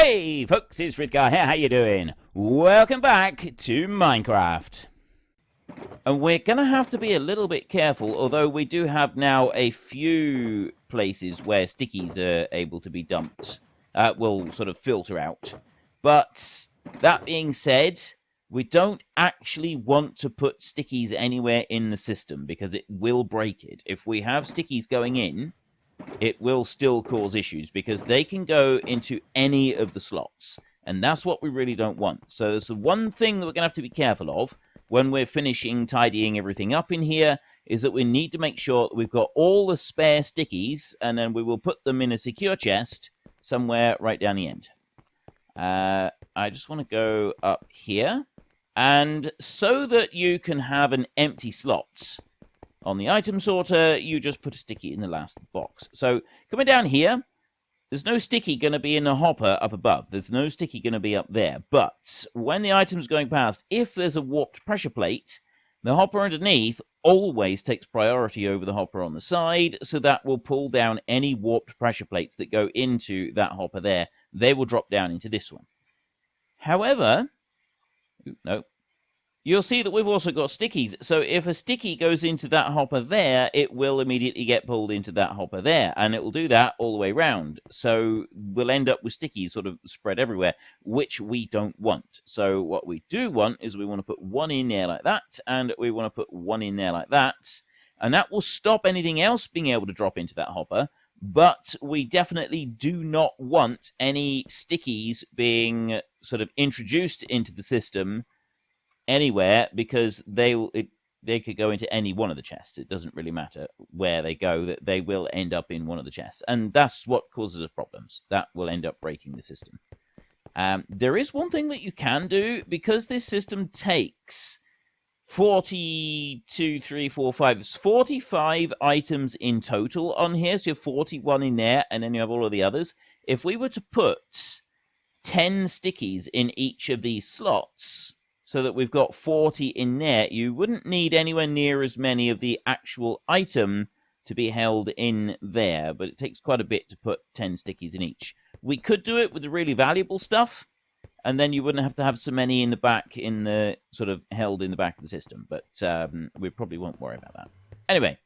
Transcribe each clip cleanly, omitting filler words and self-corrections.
Hey folks, it's Frithgar here, how you doing? Welcome back to Minecraft. And we're going to have to be a little bit careful, although we do have now a few places where stickies are able to be dumped. Will sort of filter out. But that being said, we don't actually want to put stickies anywhere in the system because it will break it. If we have stickies going in, it will still cause issues because they can go into any of the slots. And that's what we really don't want. So there's the one thing that we're going to have to be careful of when we're finishing tidying everything up in here is that we need to make sure that we've got all the spare stickies and then we will put them in a secure chest somewhere right down the end. I just want to go up here. And so that you can have an empty slot on the item sorter, you just put a sticky in the last box. So coming down here, there's no sticky going to be in the hopper up above. There's no sticky going to be up there. But when the item's going past, if there's a warped pressure plate, the hopper underneath always takes priority over the hopper on the side, so that will pull down any warped pressure plates that go into that hopper there. They will drop down into this one. However, no. You'll see that we've also got stickies. So if a sticky goes into that hopper there, it will immediately get pulled into that hopper there. And it will do that all the way around. So we'll end up with stickies sort of spread everywhere, which we don't want. So what we do want is we want to put one in there like that. And we want to put one in there like that. And that will stop anything else being able to drop into that hopper. But we definitely do not want any stickies being sort of introduced into the system anywhere, because they could go into any one of the chests. It doesn't really matter where they go, that they will end up in one of the chests, and that's what causes us problems. That will end up breaking the system. There is one thing that you can do, because this system takes 42, 3, 4, 5. It's 45 items in total on here, so you have 41 in there, and then you have all of the others. If we were to put 10 stickies in each of these slots, so that we've got 40 in there, you wouldn't need anywhere near as many of the actual item to be held in there, but it takes quite a bit to put 10 stickies in each. We could do it with the really valuable stuff, and then you wouldn't have to have so many in the back, in the sort of held in the back of the system, but we probably won't worry about that. Anyway,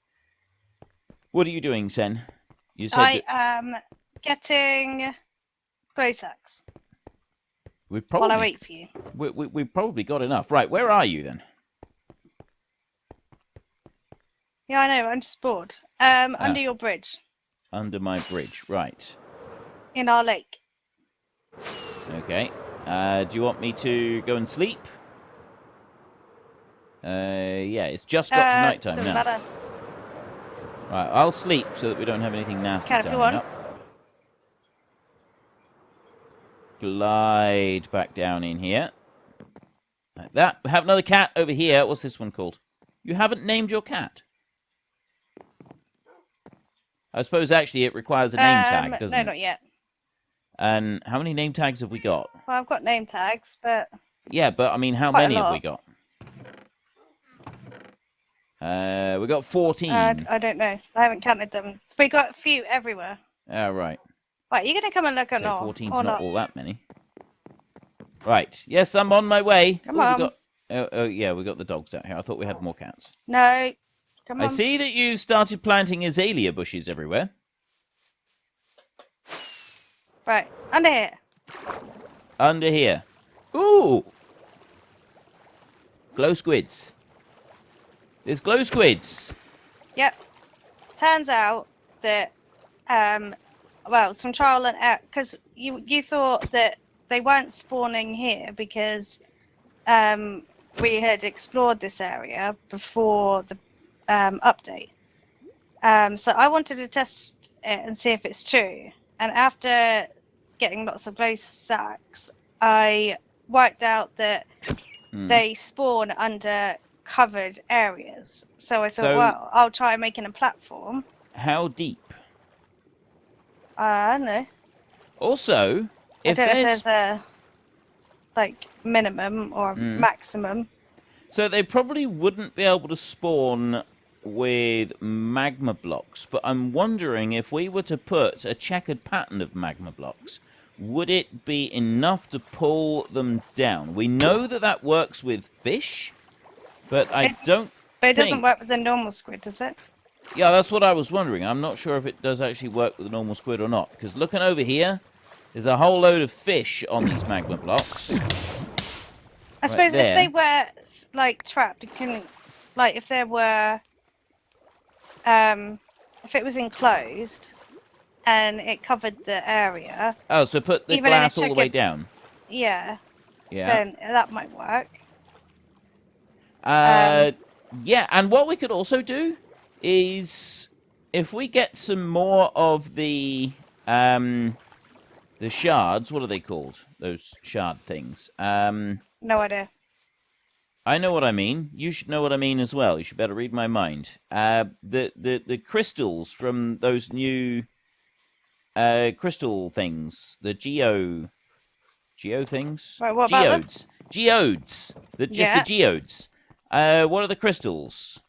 what are you doing, Sen? You said I am getting glow sacks. While I wait for you. We've probably got enough. Right, where are you then? Yeah, I know. I'm just bored. Under your bridge. Under my bridge, right. In our lake. Okay. Do you want me to go and sleep? Yeah, it's just got to nighttime doesn't now. matter. Right, I'll sleep so that we don't have anything nasty Can if you turning want. up. Glide back down in here. Like that. We have another cat over here. What's this one called? You haven't named your cat. I suppose actually it requires a name tag, doesn't it? No, not yet. And how many name tags have we got? Well, I've got name tags, but... Yeah, but I mean, how quite many have we got? We got 14. I don't know. I haven't counted them. We got a few everywhere. Oh, right. Right, you're going to come and look at So all? 14's not all that many. Right. Yes, I'm on my way. Come on. Oh, yeah, we got the dogs out here. I thought we had more cats. No. Come on. I see that you started planting azalea bushes everywhere. Right, under here. Under here. Ooh! Glow squids. There's glow squids. Yep. Turns out that, well, some trial and error, because you thought that they weren't spawning here because we had explored this area before the update. So I wanted to test it and see if it's true. And after getting lots of glow sacks, I worked out that they spawn under covered areas. So I thought, well, I'll try making a platform. How deep? I don't know. Also, I don't know if there's a like minimum or maximum. So they probably wouldn't be able to spawn with magma blocks, but I'm wondering if we were to put a checkered pattern of magma blocks, would it be enough to pull them down? We know that that works with fish, but I don't But it doesn't think... work with the normal squid, does it? Yeah, that's what I was wondering. I'm not sure if it does actually work with the normal squid or not. Because looking over here, there's a whole load of fish on these magma blocks. I suppose if they were like trapped, it couldn't. Like if there were, if it was enclosed and it covered the area. Oh, so put the even in a glass all the way chicken- down. Yeah. Yeah. Then that might work. Yeah, and what we could also do is if we get some more of the shards, what are they called? Those shard things. No idea. I know what I mean. You should know what I mean as well. You should better read my mind. The crystals from those new crystal things, the geo things. Right, what about them? Geodes. The geodes. What are the crystals?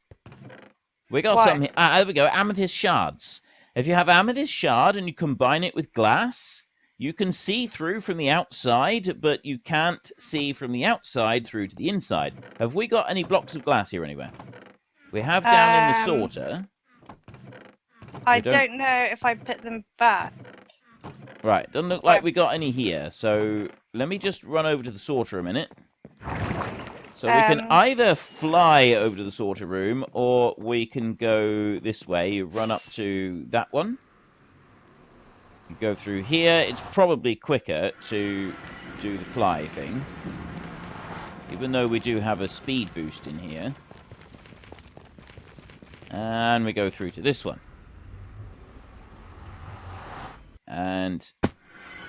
We got some here. There we go. Amethyst shards. If you have amethyst shard and you combine it with glass, you can see through from the outside, but you can't see from the outside through to the inside. Have we got any blocks of glass here anywhere? We have down in the sorter. I don't know if I put them back. Right, doesn't look like we got any here. So let me just run over to the sorter a minute. So we can either fly over to the sorter room, or we can go this way, run up to that one. You go through here. It's probably quicker to do the fly thing. Even though we do have a speed boost in here. And we go through to this one. And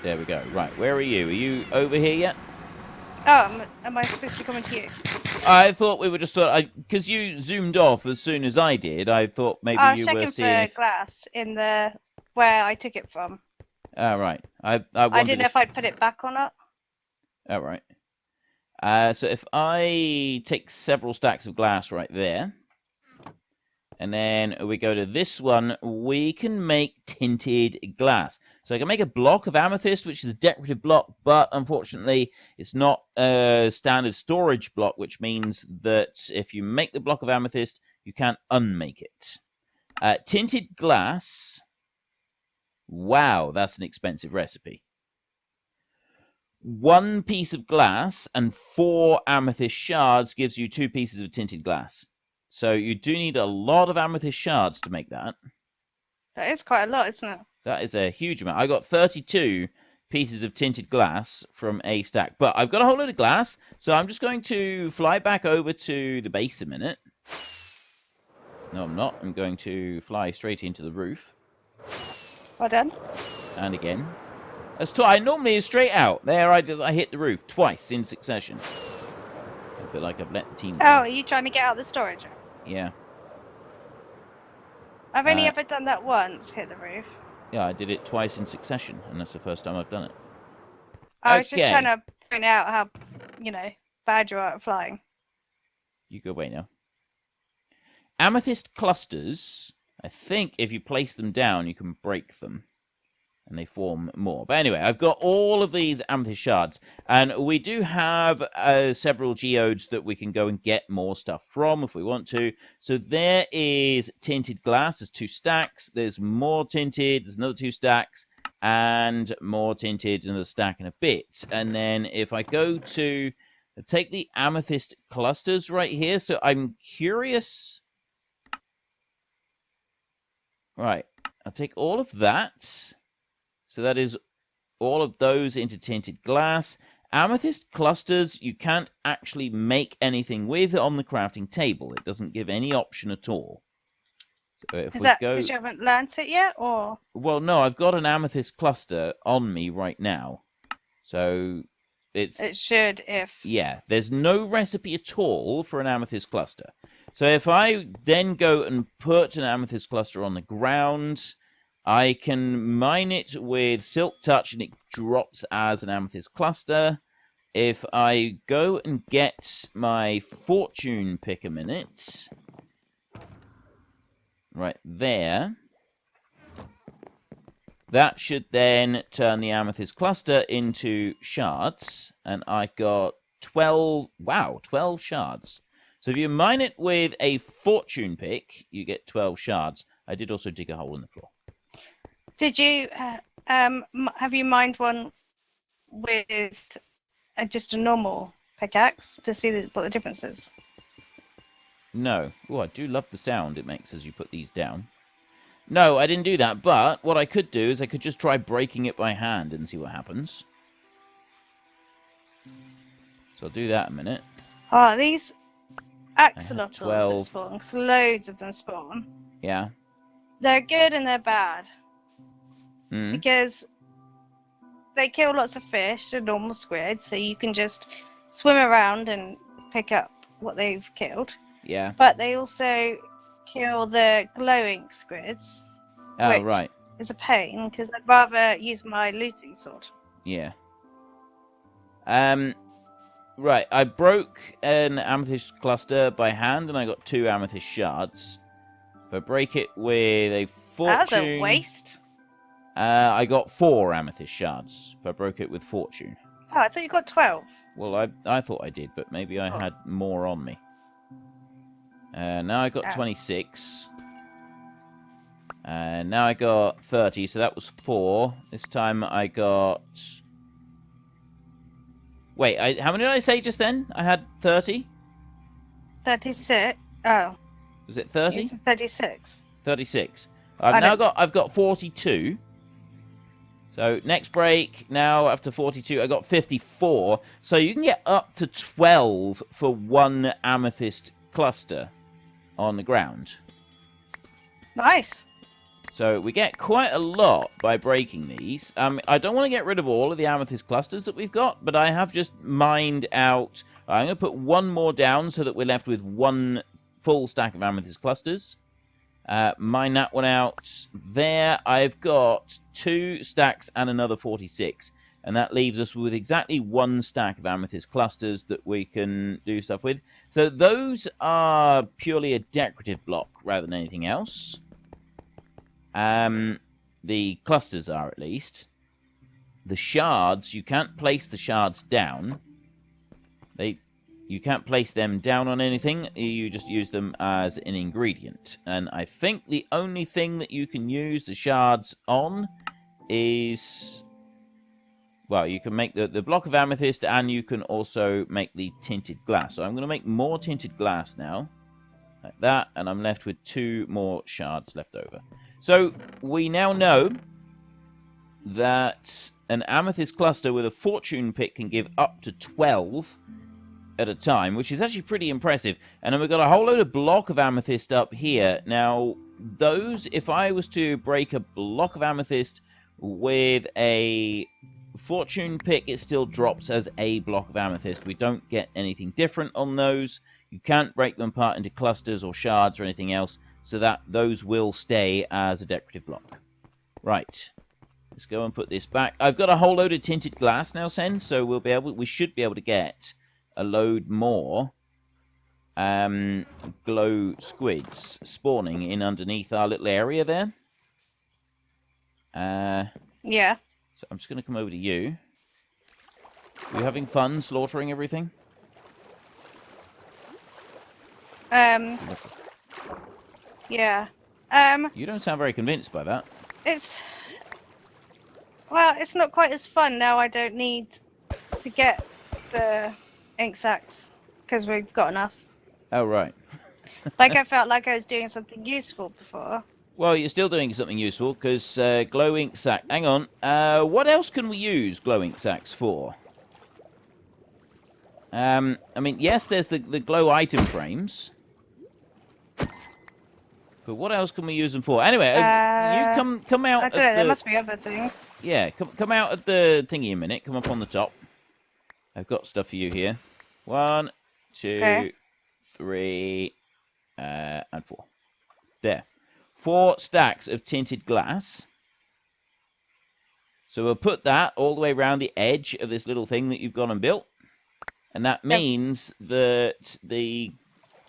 there we go. Right, where are you? Are you over here yet? Oh, am I supposed to be coming to you? I thought we were just sort of... Because you zoomed off as soon as I did, I thought maybe I was you were checking seeing... for glass in the... where I took it from. Oh, right. I didn't know if I'd put it back or not. Oh, right. So if I take several stacks of glass right there, and then we go to this one, we can make tinted glass. So I can make a block of amethyst, which is a decorative block, but unfortunately it's not a standard storage block, which means that if you make the block of amethyst, you can't unmake it. Tinted glass. Wow, that's an expensive recipe. 1 piece of glass and 4 amethyst shards gives you 2 pieces of tinted glass. So you do need a lot of amethyst shards to make that. That is quite a lot, isn't it? That is a huge amount. I got 32 pieces of tinted glass from a stack. But I've got a whole load of glass, so I'm just going to fly back over to the base a minute. No, I'm not. I'm going to fly straight into the roof. Well done. And again. I normally is straight out. There, I hit the roof twice in succession. I feel like I've let the team down. Oh, are you trying to get out of the storage room? Yeah. I've only ever done that once, hit the roof. Yeah, I did it twice in succession, and that's the first time I've done it. I was just trying to point out how, bad you are at flying. You go away now. Amethyst clusters, I think if you place them down, you can break them. And they form more. But anyway, I've got all of these amethyst shards. And we do have several geodes that we can go and get more stuff from if we want to. So there is tinted glass. There's 2 stacks. There's more tinted. There's another 2 stacks. And more tinted, another stack and a bit. And then if I go to... take the amethyst clusters right here. So I'm curious... Right. I'll take all of that... So that is all of those into tinted glass. Amethyst clusters, you can't actually make anything with on the crafting table. It doesn't give any option at all. So if is that because you haven't learnt it yet, or? Well, no, I've got an amethyst cluster on me right now. So it should if... Yeah, there's no recipe at all for an amethyst cluster. So if I then go and put an amethyst cluster on the ground... I can mine it with Silk Touch and it drops as an amethyst cluster. If I go and get my fortune pick a minute, right there, That should then turn the amethyst cluster into shards. And I got 12... Wow, 12 shards. So if you mine it with a fortune pick, you get 12 shards. I did also dig a hole in the floor. Did you have you mined one with just a normal pickaxe to see what the difference is? No. Oh, I do love the sound it makes as you put these down. No, I didn't do that, but what I could do is I could just try breaking it by hand and see what happens. So I'll do that in a minute. Oh, these axolotls 12. that spawn, 'cause loads of them spawn. Yeah. They're good and they're bad. Mm. Because they kill lots of fish and normal squid, so you can just swim around and pick up what they've killed. Yeah. But they also kill the glowing squids. Oh, which right. is a pain, because I'd rather use my looting sword. Yeah. Right, I broke an amethyst cluster by hand, and I got 2 amethyst shards. If I break it with a fortune... That's a waste. I got 4 amethyst shards. If I broke it with fortune. Oh, I thought you got 12. Well, I thought I did, but maybe I had more on me. Now I got 26. Now I got 30, so that was 4. This time I got... Wait, how many did I say just then? I had 30? 36. Oh. Was it 30? 36. 36. I've got 42. So next break, now after 42, I got 54. So you can get up to 12 for 1 amethyst cluster on the ground. Nice. So we get quite a lot by breaking these. I don't want to get rid of all of the amethyst clusters that we've got, but I have just mined out... I'm going to put 1 more down so that we're left with 1 full stack of amethyst clusters. Mine that one out. There, I've got 2 stacks and another 46. And that leaves us with exactly 1 stack of amethyst clusters that we can do stuff with. So those are purely a decorative block rather than anything else. The clusters are, at least. The shards, you can't place the shards down. You can't place them down on anything. You just use them as an ingredient. And I think the only thing that you can use the shards on is... Well, you can make the block of amethyst, and you can also make the tinted glass. So I'm going to make more tinted glass now. Like that, and I'm left with 2 more shards left over. So we now know that an amethyst cluster with a fortune pick can give up to 12 at a time, which is actually pretty impressive. And then we've got a whole load of block of amethyst up here. Now, those, if I was to break a block of amethyst with a fortune pick, it still drops as a block of amethyst. We don't get anything different on those. You can't break them apart into clusters or shards or anything else, so that those will stay as a decorative block. Right. Let's go and put this back. I've got a whole load of tinted glass now, Sen, so we should be able to get a load more glow squids spawning in underneath our little area there. Yeah. So I'm just going to come over to you. Are you having fun slaughtering everything? Yeah. You don't sound very convinced by that. Well, it's not quite as fun now. I don't need to get the ink sacks because we've got enough. Oh, right. Like, I felt like I was doing something useful before. Well, you're still doing something useful, because glow ink sack... Hang on. What else can we use glow ink sacks for? I mean, yes, there's the glow item frames. But what else can we use them for? Anyway, you come out... I don't know, there must be other things. Yeah, come out of the thingy a minute. Come up on the top. I've got stuff for you here. 1, 2, 3, and 4. There. 4 stacks of tinted glass. So we'll put that all the way around the edge of this little thing that you've gone and built. And that means that the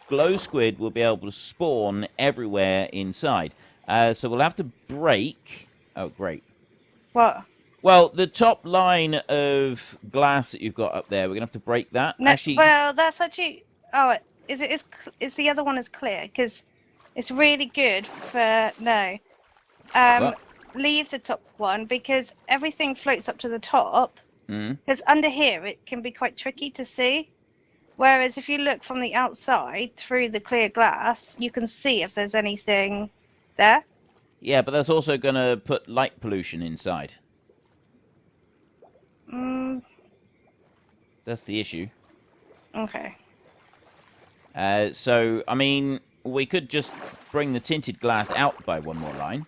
glow squid will be able to spawn everywhere inside. So we'll have to break... Oh, great. What? Well, the top line of glass that you've got up there, we're going to have to break that. No, Actually, well, that's actually. Oh, is the other one is clear? Because it's really good for no. what? Leave the top one because everything floats up to the top. Mm. Because under here it can be quite tricky to see. Whereas if you look from the outside through the clear glass, you can see if there's anything there. Yeah, but that's also going to put light pollution inside. That's the issue. Okay. So, I mean, we could just bring the tinted glass out by one more line.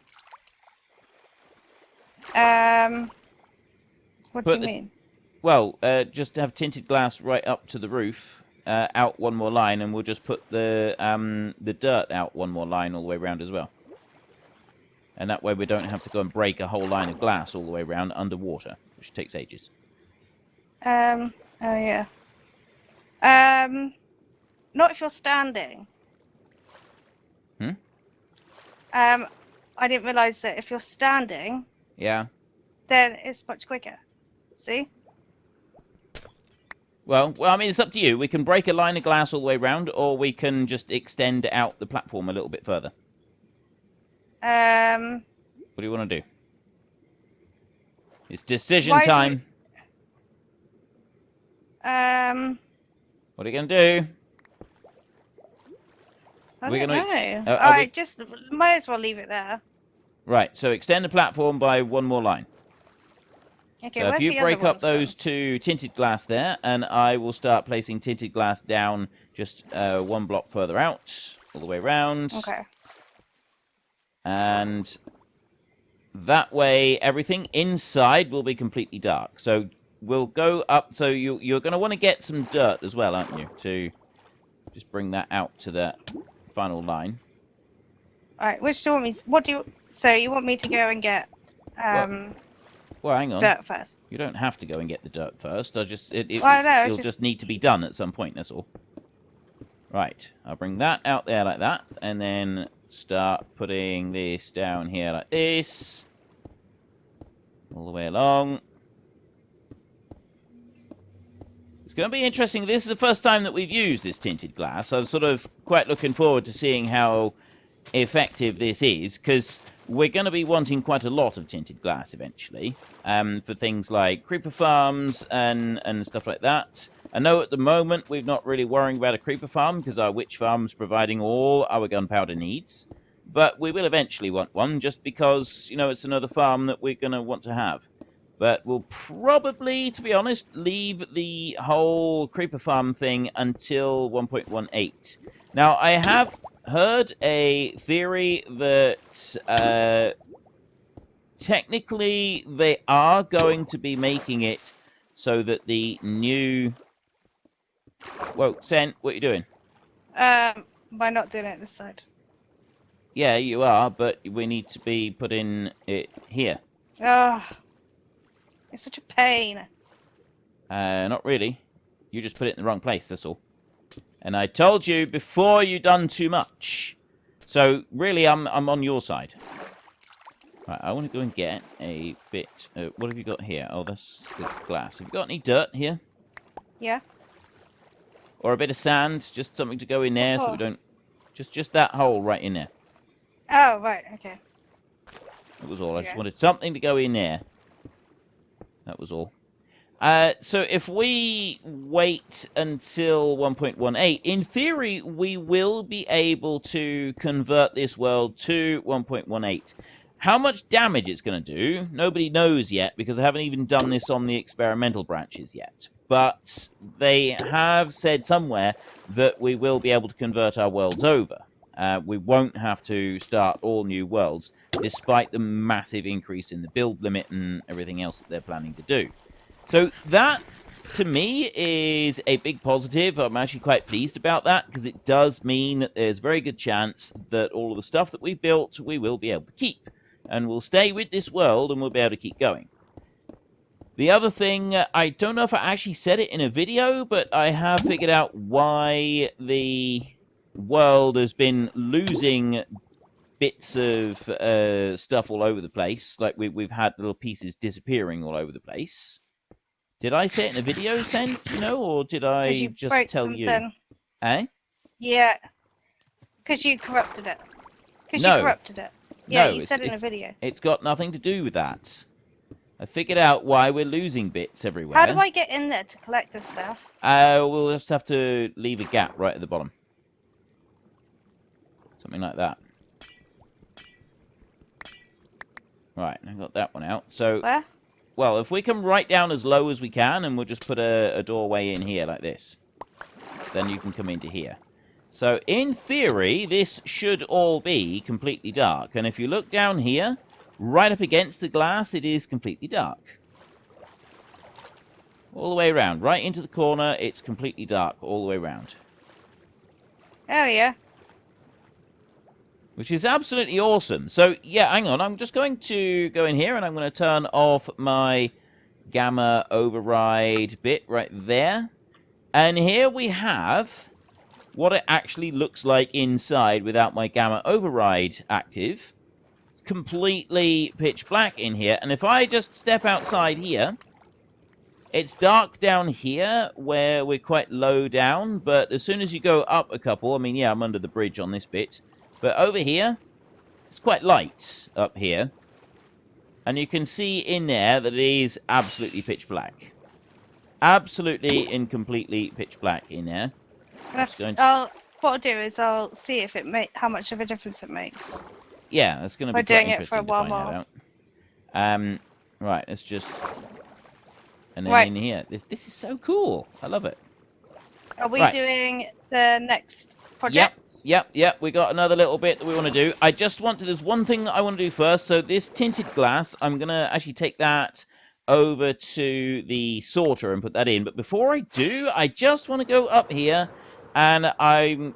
What do you mean? Well, just have tinted glass right up to the roof, out one more line, and we'll just put the dirt out one more line all the way around as well. And that way we don't have to go and break a whole line of glass all the way around underwater, which takes ages. Oh yeah. Not if you're standing. I didn't realise that if you're standing, Yeah. then it's much quicker. See? Well, I mean, it's up to you. We can break a line of glass all the way around, or we can just extend out the platform a little bit further. What do you want to do? It's decision time. What are you going to do? I don't know. Are Alright, just might as well leave it there. Right, so extend the platform by one more line. Okay, So where's if you the break other up ones those gone? two tinted glass there, and I will start placing tinted glass down just one block further out, all the way around. Okay. And that way, everything inside will be completely dark. So we'll go up. So you're going to want to get some dirt as well, aren't you? To just bring that out to the final line. Alright, which do you want me to, what do you, so you want me to go and get, Well, hang on. dirt first? You don't have to go and get the dirt first. It'll just need to be done at some point, that's all. Right, I'll bring that out there like that, and then start putting this down here like this. All the way along. It's going to be interesting. This is the first time that we've used this tinted glass. I'm sort of quite looking forward to seeing how effective this is, because we're going to be wanting quite a lot of tinted glass eventually, for things like creeper farms and stuff like that. I know at the moment we're not really worrying about a creeper farm because our witch farm is providing all our gunpowder needs, but we will eventually want one just because, you know, it's another farm that we're going to want to have. But we'll probably, to be honest, leave the whole creeper farm thing until 1.18. Now, I have heard a theory that technically they are going to be making it so that the new... Whoa, Sen, what are you doing? By not doing it this side. Yeah, you are, but we need to be putting it here. Ugh. It's such a pain. Not really. You just put it in the wrong place, that's all. And I told you before you done too much. So, really, I'm on your side. Right, I want to go and get a bit... what have you got here? Oh, that's the glass. Have you got any dirt here? Yeah. Or a bit of sand? Just something to go in there so we What? don't... Just that hole right in there. Oh, right, okay. That was all. I just Yeah. wanted something to go in there. That was all. So if we wait until 1.18, in theory, we will be able to convert this world to 1.18. How much damage it's going to do, nobody knows yet, because I haven't even done this on the experimental branches yet. But they have said somewhere that we will be able to convert our worlds over. We won't have to start all new worlds, despite the massive increase in the build limit and everything else that they're planning to do. So that, to me, is a big positive. I'm actually quite pleased about that, because it does mean that there's a very good chance that all of the stuff that we built, we will be able to keep. And we'll stay with this world, and we'll be able to keep going. The other thing, I don't know if I actually said it in a video, but I have figured out why the world has been losing bits of stuff all over the place. Like we've had little pieces disappearing all over the place. Did I say it in a video, Sen? Do you know, or did I Because you just broke tell something. you? Eh? Yeah. Because you corrupted it. Because you No. corrupted it. Yeah, No, you said in a video. It's got nothing to do with that. I figured out why we're losing bits everywhere. How do I get in there to collect this stuff? We'll just have to leave a gap right at the bottom. Something like that. Right, I got that one out. So, Where? well, if we come right down as low as we can, and we'll just put a doorway in here like this, then you can come into here. So, in theory, this should all be completely dark. And if you look down here, right up against the glass, it is completely dark. All the way around. Right into the corner, it's completely dark all the way around. Oh, yeah. Which is absolutely awesome. So, yeah, hang on. I'm just going to go in here, and I'm going to turn off my gamma override bit right there. And here we have what it actually looks like inside without my gamma override active. It's completely pitch black in here. And if I just step outside here, it's dark down here where we're quite low down. But as soon as you go up a couple, I mean, yeah, I'm under the bridge on this bit. But over here, it's quite light up here. And you can see in there that it is absolutely pitch black. Absolutely and completely pitch black in there. What I'll do is I'll see if how much of a difference it makes. Yeah, that's going to be We're quite doing it for a interesting to while find more. out. Right, let's just... And then Right. in here, this is so cool. I love it. Are we Right. doing the next project? Yep. We got another little bit that we want to do. I just want to... There's one thing that I want to do first. So this tinted glass, I'm going to actually take that over to the sorter and put that in. But before I do, I just want to go up here, and I'm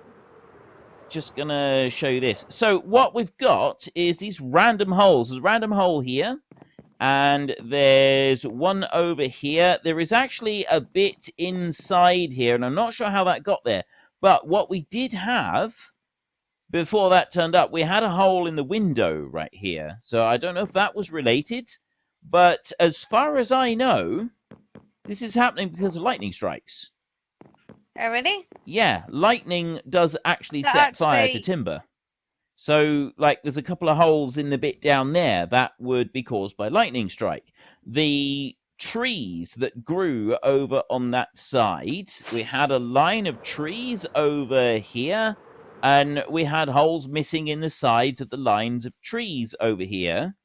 just going to show you this. So what we've got is these random holes. There's a random hole here, and there's one over here. There is actually a bit inside here, and I'm not sure how that got there. But what we did have, before that turned up, we had a hole in the window right here. So I don't know if that was related. But as far as I know, this is happening because of lightning strikes. Oh, really? Yeah, lightning does actually That set fire to actually- timber. So, like, there's a couple of holes in the bit down there that would be caused by lightning strike. The trees that grew over on that side, we had a line of trees over here, and we had holes missing in the sides of the lines of trees over here.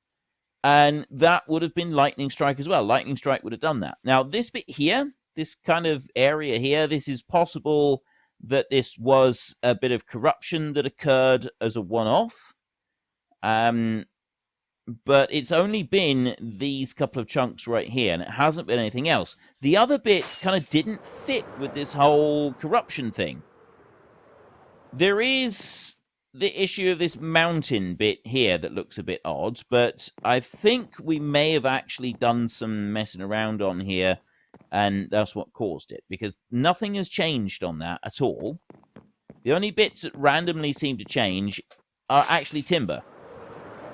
And that would have been lightning strike as well. Lightning strike would have done that. Now, this bit here, this kind of area here, this is possible that this was a bit of corruption that occurred as a one-off. But it's only been these couple of chunks right here, and it hasn't been anything else. The other bits kind of didn't fit with this whole corruption thing. There is the issue of this mountain bit here that looks a bit odd, but I think we may have actually done some messing around on here, and that's what caused it, because nothing has changed on that at all. The only bits that randomly seem to change are actually timber.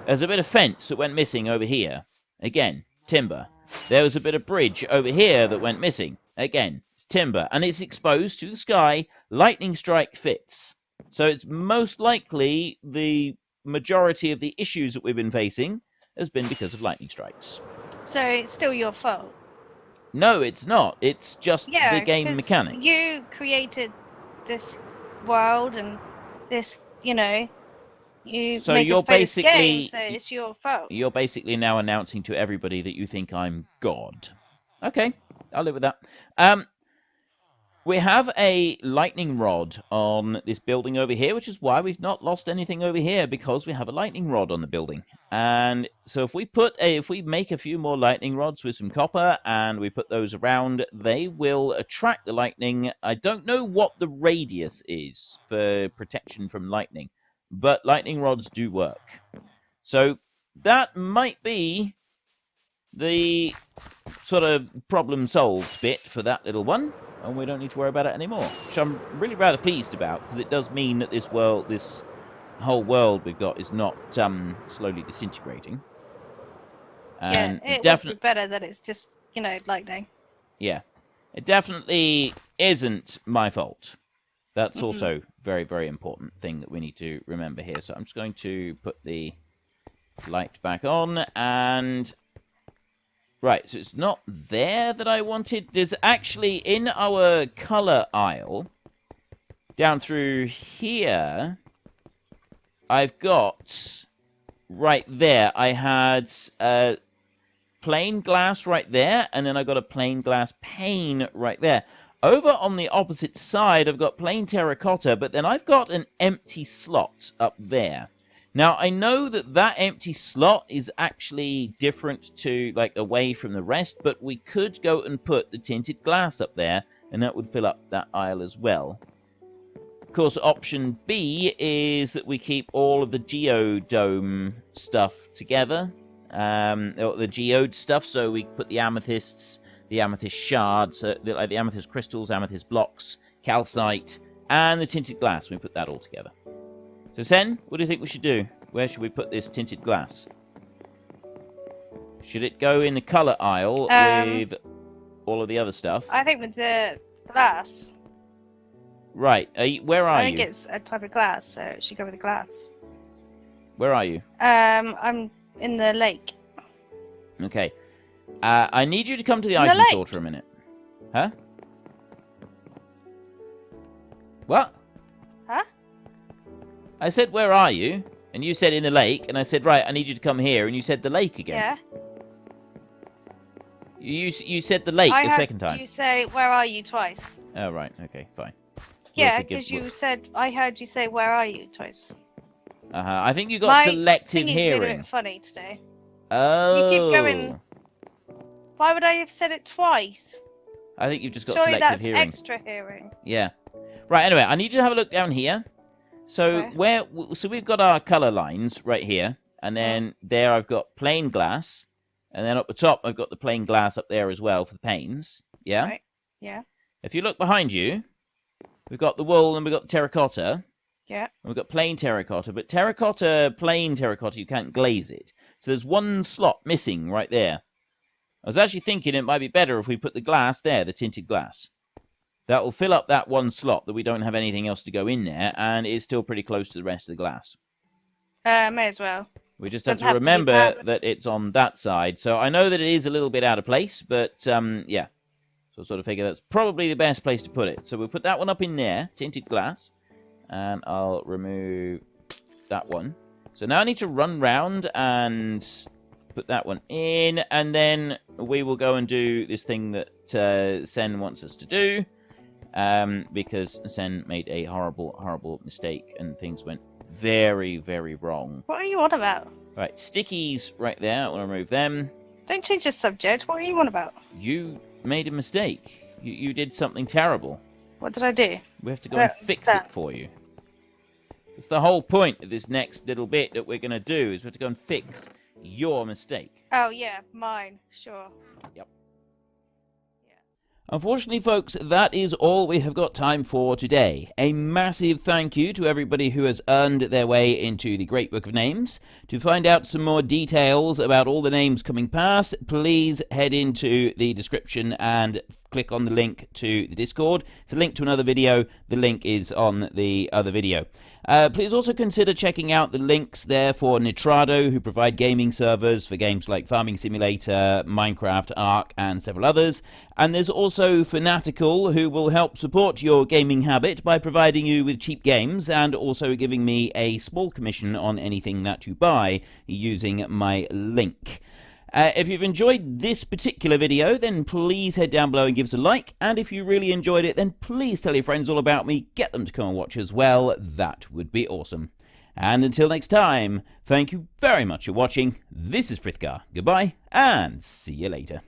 There's a bit of fence that went missing over here. Again, timber. There was a bit of bridge over here that went missing. Again, it's timber. And it's exposed to the sky. Lightning strike fits. So it's most likely the majority of the issues that we've been facing has been because of lightning strikes. So it's still your fault? No, it's not. It's just the game 'cause mechanics. You created this world and this, you know, you So make you're us play this basically- game, so it's your fault. You're basically now announcing to everybody that you think I'm God. Okay, I'll live with that. We have a lightning rod on this building over here, which is why we've not lost anything over here, because we have a lightning rod on the building. And so if we make a few more lightning rods with some copper and we put those around, they will attract the lightning. I don't know what the radius is for protection from lightning, but lightning rods do work. So that might be the sort of problem solved bit for that little one, and we don't need to worry about it anymore, which I'm really rather pleased about, because it does mean that this whole world we've got is not slowly disintegrating. And it would be better that it's just, lightning. Yeah. It definitely isn't my fault. That's also very, very important thing that we need to remember here. So I'm just going to put the light back on, and right, so it's not there that I wanted. There's actually in our color aisle down through here, I've got right there, I had plain glass right there, and then I got a plain glass pane right there. Over on the opposite side, I've got plain terracotta, but then I've got an empty slot up there. Now, I know that that empty slot is actually different to, like, away from the rest, but we could go and put the tinted glass up there, and that would fill up that aisle as well. Of course, option B is that we keep all of the geodome stuff together, the geode stuff, so we put the amethysts, the amethyst shards, like the amethyst crystals, amethyst blocks, calcite, and the tinted glass. We put that all together. So, Sen, what do you think we should do? Where should we put this tinted glass? Should it go in the colour aisle with all of the other stuff? I think with the glass. Right. Where are you? I think it's a type of glass, so it should go with the glass. Where are you? I'm in the lake. Okay. I need you to come to the item sorter a minute. Huh? What? Huh? I said, where are you? And you said in the lake, and I said, right, I need you to come here, and you said the lake again. Yeah. You said the lake the second time. You say, where are you, twice. Oh, right, okay, fine. Yeah, because you said, I heard you say, where are you, twice. I think you got selective hearing. A bit funny today. Oh. You keep going. Why would I have said it twice? I think you've just got selective hearing. Surely that's extra hearing. Yeah. Right, anyway, I need you to have a look down here. So so we've got our color lines right here, and then there I've got plain glass, and then up the top I've got the plain glass up there as well for the panes. Yeah? Right. Yeah. If you look behind you, we've got the wool and we've got the terracotta. Yeah. And we've got plain terracotta, but plain terracotta, you can't glaze it. So there's one slot missing right there. I was actually thinking it might be better if we put the glass there, the tinted glass. That will fill up that one slot that we don't have anything else to go in there, and it's still pretty close to the rest of the glass. May as well. We just have to remember that it's on that side. So I know that it is a little bit out of place, but yeah. So I sort of figure that's probably the best place to put it. So we'll put that one up in there, tinted glass, and I'll remove that one. So now I need to run round and put that one in, and then we will go and do this thing that Sen wants us to do, because Sen made a horrible, horrible mistake, and things went very, very wrong. What are you on about? Right, stickies right there. I want to remove them. Don't change the subject. What are you on about? You made a mistake. You did something terrible. What did I do? We have to go and fix it for you. It's the whole point of this next little bit that we're going to do, is we have to go and fix your mistake. Oh, yeah, mine. Sure. Yep. Unfortunately, folks, that is all we have got time for today. A massive thank you to everybody who has earned their way into the Great Book of Names. To find out some more details about all the names coming past, please head into the description and click on the link to the Discord. It's a link to another video. The link is on the other video. Please also consider checking out the links there for Nitrado, who provide gaming servers for games like Farming Simulator, Minecraft, Ark, and several others. And there's also Fanatical, who will help support your gaming habit by providing you with cheap games and also giving me a small commission on anything that you buy using my link. If you've enjoyed this particular video, then please head down below and give us a like. And if you really enjoyed it, then please tell your friends all about me. Get them to come and watch as well. That would be awesome. And until next time, thank you very much for watching. This is Frithgar. Goodbye, and see you later.